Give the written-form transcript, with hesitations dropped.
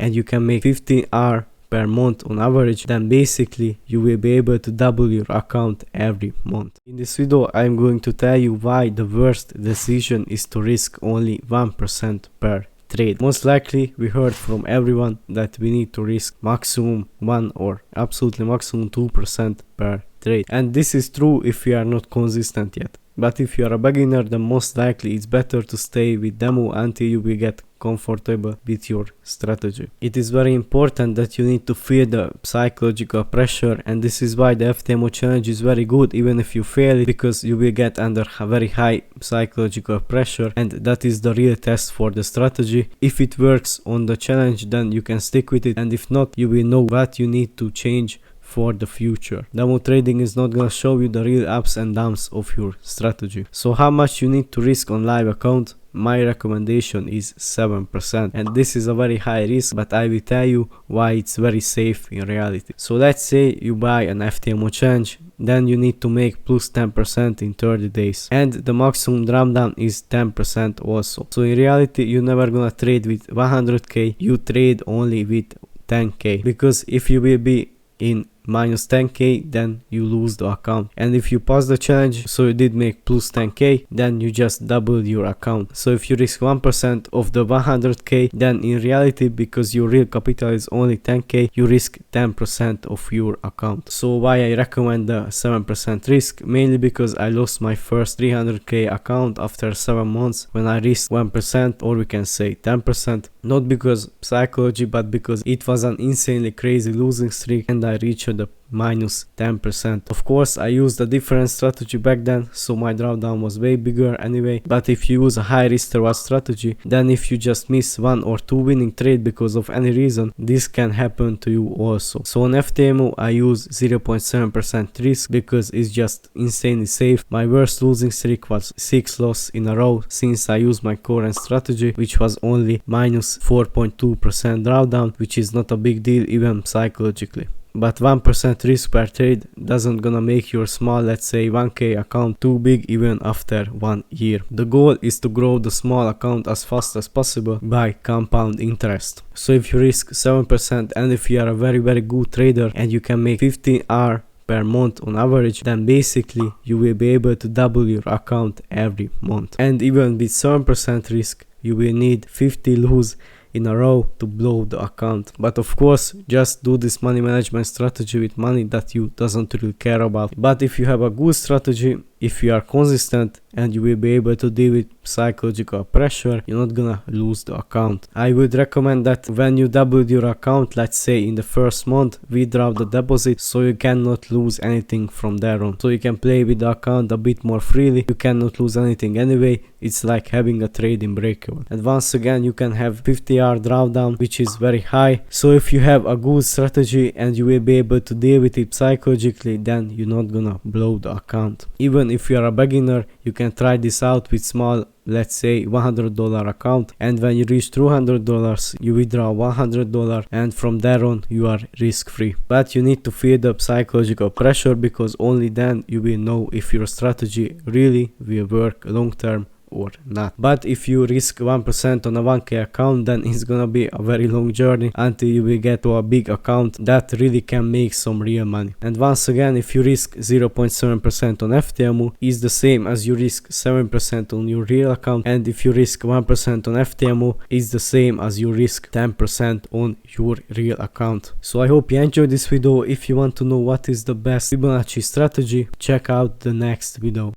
and you can make 15 hours per month on average, then basically you will be able to double your account every month. In this video I'm going to tell you why the worst decision is to risk only 1% per trade. Most likely we heard from everyone that we need to risk maximum 1 or absolutely maximum 2% per trade, and this is true if you are not consistent yet. But if you are a beginner, then most likely it's better to stay with demo until you will get comfortable with your strategy. It is very important that you need to feel the psychological pressure, and this is why the FTMO challenge is very good even if you fail it, because you will get under a very high psychological pressure, and that is the real test for the strategy. If it works on the challenge, then you can stick with it, and if not, you will know what you need to change for the future. Demo trading is not gonna show you the real ups and downs of your strategy. So how much you need to risk on live account? My recommendation is 7%, and this is a very high risk, but I will tell you why it's very safe in reality. So let's say you buy an FTMO challenge, then you need to make plus 10% in 30 days, and the maximum drawdown is 10% also. So in reality you're never gonna trade with 100k, you trade only with 10k, because if you will be in minus 10k, then you lose the account, and if you pass the challenge, so you did make plus 10k, then you just double your account. So if you risk 1% of the 100k, then in reality, because your real capital is only 10k, you risk 10% of your account. So why I recommend the 7% risk? Mainly because I lost my first 300k account after 7 months when I risked 1%, or we can say 10%, not because psychology, but because it was an insanely crazy losing streak and I reached the minus 10%. Of course I used a different strategy back then, so my drawdown was way bigger anyway. But if you use a high risk reward strategy, then if you just miss 1 or 2 winning trade because of any reason, this can happen to you also. So on FTMO I use 0.7% risk because it's just insanely safe. My worst losing streak was 6 losses in a row since I used my current strategy, which was only minus 4.2% drawdown, which is not a big deal even psychologically. But 1% risk per trade doesn't gonna make your small, let's say 1k account, too big even after 1 year. The goal is to grow the small account as fast as possible by compound interest. So if you risk 7%, and if you are a very good trader and you can make 15 hours per month on average, then basically you will be able to double your account every month. And even with 7% risk, you will need 50 lose in a row to blow the account. But of course, just do this money management strategy with money that you doesn't really care about. But if you have a good strategy, if you are consistent, and you will be able to deal with psychological pressure, you're not gonna lose the account. I would recommend that when you double your account, let's say in the first month, withdraw the deposit so you cannot lose anything from there on. So you can play with the account a bit more freely. You cannot lose anything anyway. It's like having a trading break-even. And once again, you can have 50-hour drawdown, which is very high. So if you have a good strategy and you will be able to deal with it psychologically, then you're not gonna blow the account. Even if you are a beginner, you can try this out with small, let's say $100 account, and when you reach $200 you withdraw $100, and from there on you are risk free. But you need to feel the psychological pressure, because only then you will know if your strategy really will work long term or not. But if you risk 1% on a 1k account, then it's gonna be a very long journey until you will get to a big account that really can make some real money. And once again, if you risk 0.7% on FTMO, is the same as you risk 7% on your real account, and if you risk 1% on FTMO, is the same as you risk 10% on your real account. So I hope you enjoyed this video. If you want to know what is the best Fibonacci strategy, check out the next video.